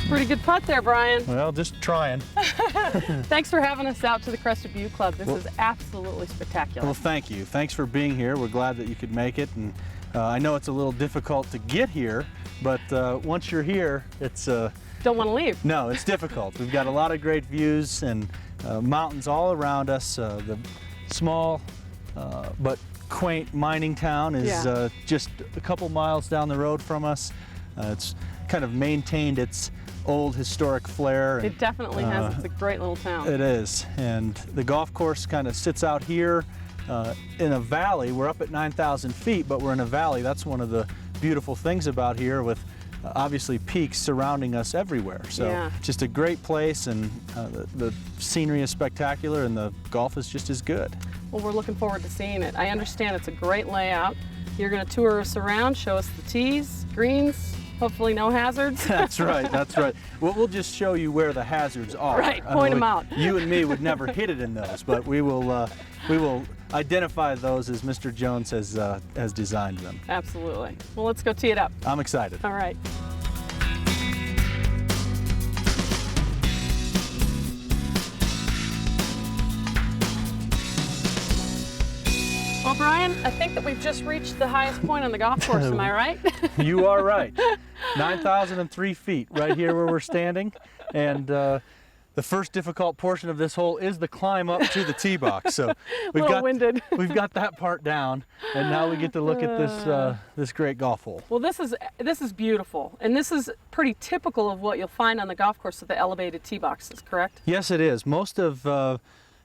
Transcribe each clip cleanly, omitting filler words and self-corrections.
Pretty good putt there, Brian. Well, just trying. Thanks for having us out to the Crested Butte Club. This is absolutely spectacular. Well, thank you. Thanks for being here. We're glad that you could make it. And I know it's a little difficult to get here, but once you're here, it's... Don't want to leave. No, it's difficult. We've got a lot of great views and mountains all around us. The small but quaint mining town is just a couple miles down the road from us. It's kind of maintained its old historic flair. It definitely has. It's a great little town. It is. And the golf course kind of sits out here in a valley. We're up at 9,000 feet, but we're in a valley. That's one of the beautiful things about here, with obviously peaks surrounding us everywhere. So just a great place, and the scenery is spectacular, and the golf is just as good. Well, we're looking forward to seeing it. I understand it's a great layout. You're going to tour us around, show us the tees, greens, hopefully no hazards. That's right, that's right. We'll just show you where the hazards are. Right, point them out. You and me would never hit it in those, but we will identify those as Mr. Jones has designed them. Absolutely. Well, let's go tee it up. I'm excited. All right. Well, Brian, I think that we've just reached the highest point on the golf course, am I right? You are right. 9,003 feet right here where we're standing. And the first difficult portion of this hole is the climb up to the tee box. So we've got that part down, and now we get to look at this great golf hole. Well, this is beautiful, and this is pretty typical of what you'll find on the golf course with the elevated tee boxes, correct? Yes, it is. Most of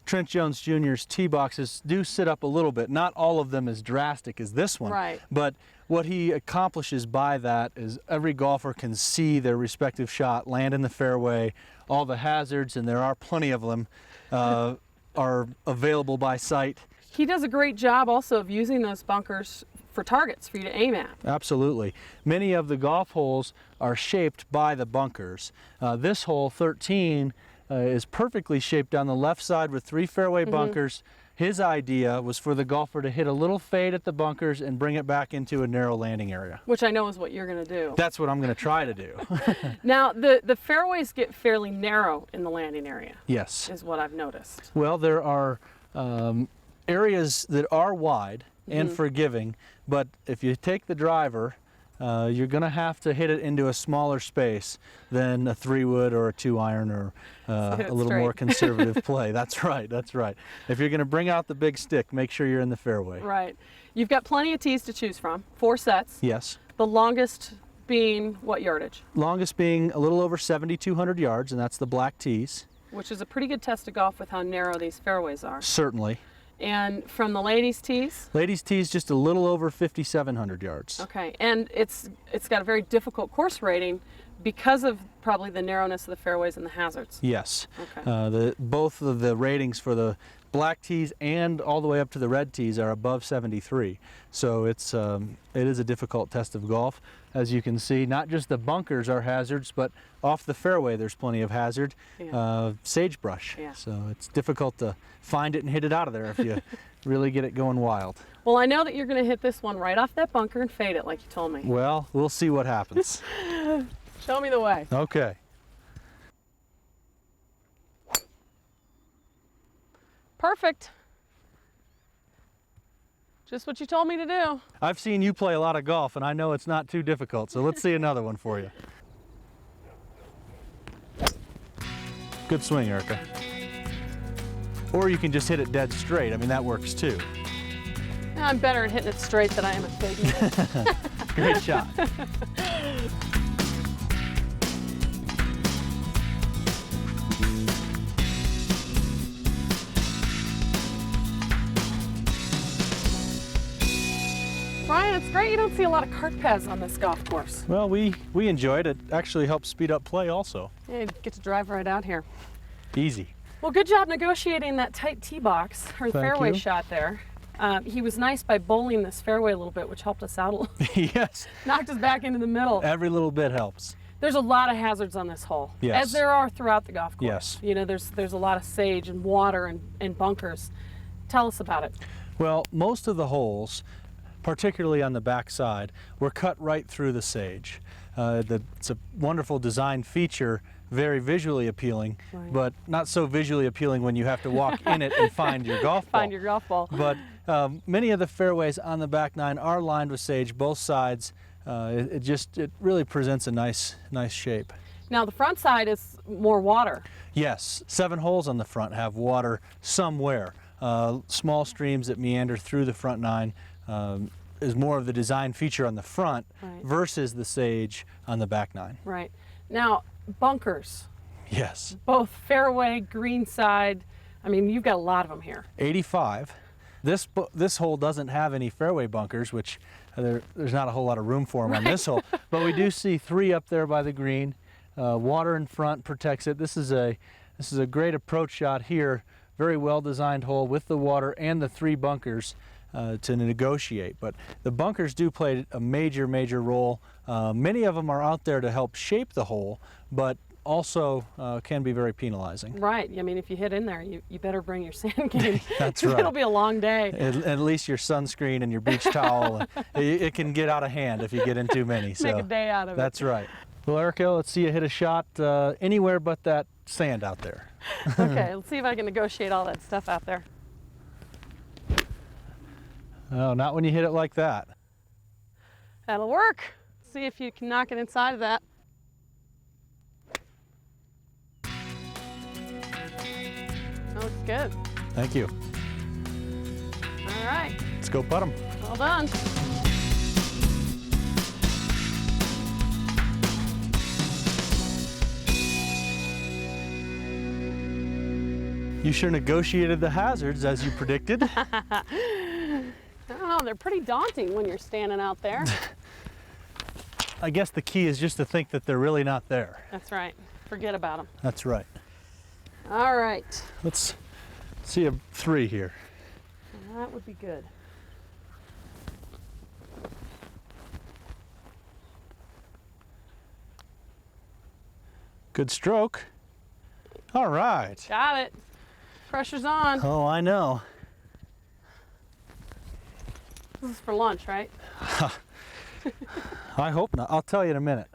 Trent Jones Jr.'s tee boxes do sit up a little bit. Not all of them as drastic as this one. Right. But what he accomplishes by that is every golfer can see their respective shot, land in the fairway. All the hazards, and there are plenty of them, are available by sight. He does a great job also of using those bunkers for targets for you to aim at. Absolutely. Many of the golf holes are shaped by the bunkers. This hole, 13, is perfectly shaped down the left side with 3 fairway bunkers. His idea was for the golfer to hit a little fade at the bunkers and bring it back into a narrow landing area. Which I know is what you're going to do. That's what I'm going to try to do. Now, the fairways get fairly narrow in the landing area. Yes. Is what I've noticed. Well, there are areas that are wide and forgiving, but if you take the driver, you're going to have to hit it into a smaller space than a 3-wood or a 2-iron or a little more conservative play. That's right, that's right. If you're going to bring out the big stick, make sure you're in the fairway. Right. You've got plenty of tees to choose from, 4 sets. Yes. The longest being what yardage? Longest being a little over 7,200 yards, and that's the black tees. Which is a pretty good test of golf with how narrow these fairways are. Certainly. And from the ladies' tees? Ladies' tees just a little over 5,700 yards. Okay, and it's got a very difficult course rating because of probably the narrowness of the fairways and the hazards. Yes. Okay. Both of the ratings for the black tees and all the way up to the red tees are above 73. So it is a difficult test of golf. As you can see, not just the bunkers are hazards, but off the fairway there's plenty of hazard. Sagebrush. Yeah. So it's difficult to find it and hit it out of there if you really get it going wild. Well, I know that you're going to hit this one right off that bunker and fade it like you told me. Well, we'll see what happens. Show me the way. Okay. Perfect. Just what you told me to do. I've seen you play a lot of golf, and I know it's not too difficult, so let's see another one for you. Good swing, Erica. Or you can just hit it dead straight. I mean, that works too. I'm better at hitting it straight than I am at fading it. Great shot. Brian, it's great you don't see a lot of cart paths on this golf course. Well, we enjoyed it. It actually helps speed up play also. Yeah, you get to drive right out here. Easy. Well, good job negotiating that tight tee box, or the fairway shot there. He was nice by bowling this fairway a little bit, which helped us out a little. Yes. Knocked us back into the middle. Every little bit helps. There's a lot of hazards on this hole, yes, as there are throughout the golf course. Yes. You know, there's a lot of sage and water and bunkers. Tell us about it. Well, most of the holes, particularly on the back side, were cut right through the sage. It's a wonderful design feature, very visually appealing, Right. but not so visually appealing when you have to walk in it and find your golf ball. Find your golf ball. But many of the fairways on the back nine are lined with sage, both sides. It really presents a nice shape. Now the front side is more water. Yes, 7 holes on the front have water somewhere. Small streams that meander through the front nine is more of the design feature on the front Right. versus the sage on the back nine. Right. Now, bunkers, Yes, both fairway, green side. I mean, you've got a lot of them here. 85. This hole doesn't have any fairway bunkers, which there's not a whole lot of room for them on this hole. But we do see 3 up there by the green. Water in front protects it. This is a great approach shot here. Very well designed hole with the water and the 3 bunkers to negotiate. But the bunkers do play a major role. Many of them are out there to help shape the hole, but also can be very penalizing. Right. I mean, if you hit in there, you better bring your sand game. That's right. It'll be a long day. At least your sunscreen and your beach towel. It can get out of hand if you get in too many. So Make a day out of it. that's right. Well, Erica, let's see you hit a shot anywhere but that sand out there. Okay, let's see if I can negotiate all that stuff out there. Oh, not when you hit it like that. That'll work. See if you can knock it inside of that. That looks good. Thank you. All right, Let's go putt 'em. well done. You sure negotiated the hazards as you predicted. I don't know, they're pretty daunting when you're standing out there. I guess the key is just to think that they're really not there. That's right. Forget about them. That's right. All right. Let's see a 3 here. That would be good. Good stroke. All right. Got it. Pressure's on. Oh, I know. This is for lunch, right? I hope not. I'll tell you in a minute.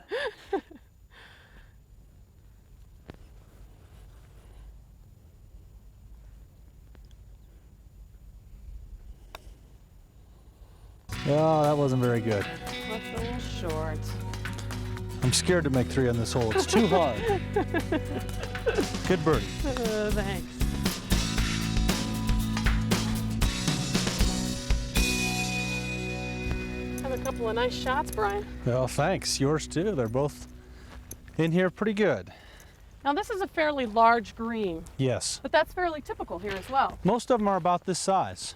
Oh, that wasn't very good. Left a little short. I'm scared to make 3 on this hole. It's too hard. Good birdie. Thanks. Have a couple of nice shots, Brian. Well, thanks. Yours too. They're both in here pretty good. Now this is a fairly large green, Yes. but that's fairly typical here as well. Most of them are about this size.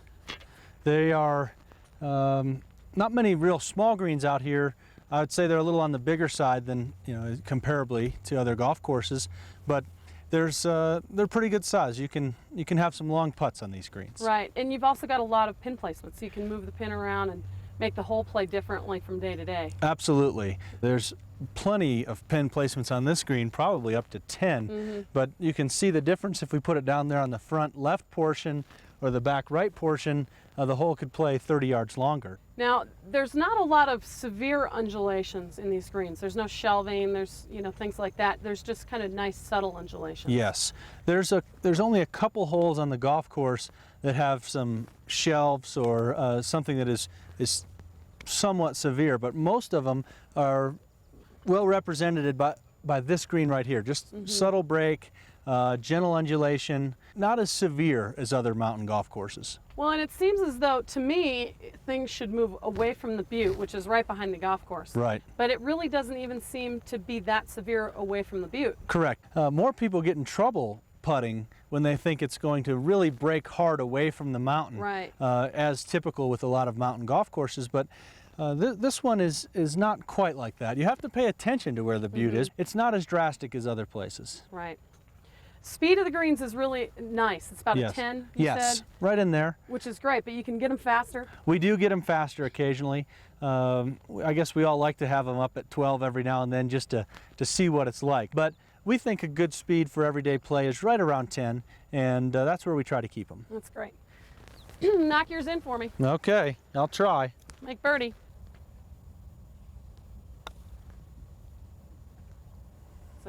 They are not many real small greens out here. I would say they're a little on the bigger side than, comparably to other golf courses, but they're pretty good size. You can have some long putts on these greens. Right, and you've also got a lot of pin placement, so you can move the pin around and make the hole play differently from day to day. Absolutely. There's plenty of pin placements on this green, probably up to 10, but you can see the difference if we put it down there on the front left portion or the back right portion. The hole could play 30 yards longer. Now, there's not a lot of severe undulations in these greens. There's no shelving, there's, things like that. There's just kind of nice, subtle undulations. Yes. There's only a couple holes on the golf course that have some shelves or something that is somewhat severe, but most of them are well represented by this green right here. Just subtle break, gentle undulation, not as severe as other mountain golf courses. Well, and it seems as though, to me, things should move away from the butte, which is right behind the golf course. Right. But it really doesn't even seem to be that severe away from the butte. Correct. More people get in trouble putting when they think it's going to really break hard away from the mountain, Right. As typical with a lot of mountain golf courses. But this one is not quite like that. You have to pay attention to where the butte is. It's not as drastic as other places. Right. Speed of the greens is really nice. It's about a 10, you said, right in there. which is great, but you can get them faster. We do get them faster occasionally. I guess we all like to have them up at 12 every now and then just to see what it's like. But we think a good speed for everyday play is right around 10, and that's where we try to keep them. That's great. Knock yours in for me. Okay, I'll try. Make birdie.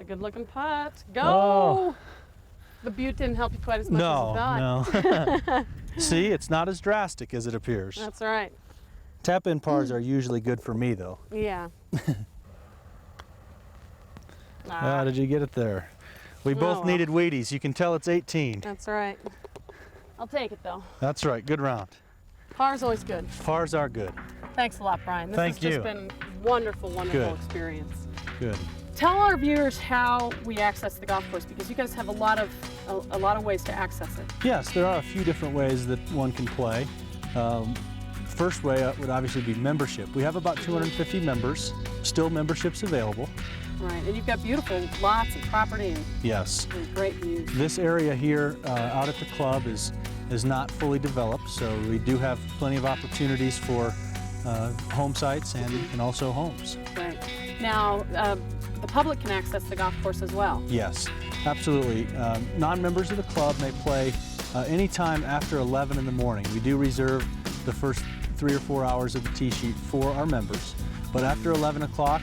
a good looking putt. Go! Oh. The Butte didn't help you quite as much as you thought. No. See, it's not as drastic as it appears. That's right. Tap-in pars are usually good for me, though. Yeah. Ah, did you get it there? We both well. needed Wheaties. You can tell it's 18. That's right. I'll take it though. That's right. Good round. Par's always good. Pars are good. Thanks a lot, Brian. This Thank has just you. been wonderful, wonderful Good. experience. Good. Tell our viewers how we access the golf course, because you guys have a lot of ways to access it. Yes, there are a few different ways that one can play. First way would obviously be membership. We have about 250 members, still memberships available. Right, and you've got beautiful lots and property Yes. and great views. This area here out at the club is not fully developed, so we do have plenty of opportunities for home sites and also homes. Right. Now, the public can access the golf course as well. Yes, absolutely. Non-members of the club may play anytime after 11 in the morning. We do reserve the first 3 or 4 hours of the tee sheet for our members, but after 11 o'clock,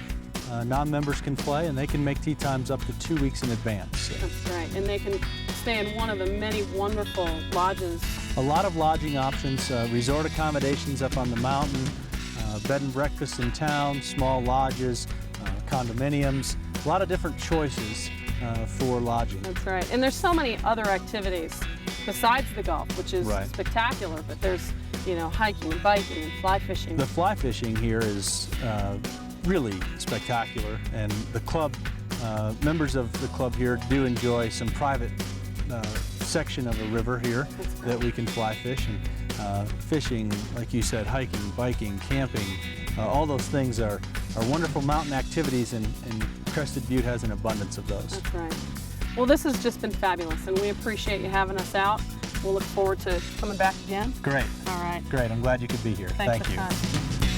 non-members can play, and they can make tee times up to 2 weeks in advance. That's right, and they can stay in one of the many wonderful lodges. A lot of lodging options, resort accommodations up on the mountain, bed and breakfast in town, small lodges, condominiums, a lot of different choices for lodging. That's right, and there's so many other activities besides the golf, which is Right. spectacular, but there's, you know, hiking, biking, and fly fishing. The fly fishing here is really spectacular, and the club, members of the club here do enjoy some private section of a river here that we can fly fish, and fishing, like you said, hiking, biking, camping, all those things are wonderful mountain activities, and Crested Butte has an abundance of those. That's right. Well, this has just been fabulous, and we appreciate you having us out. We'll look forward to coming back again. Great, All right. great. I'm glad you could be here. Thanks Thank for you. the time.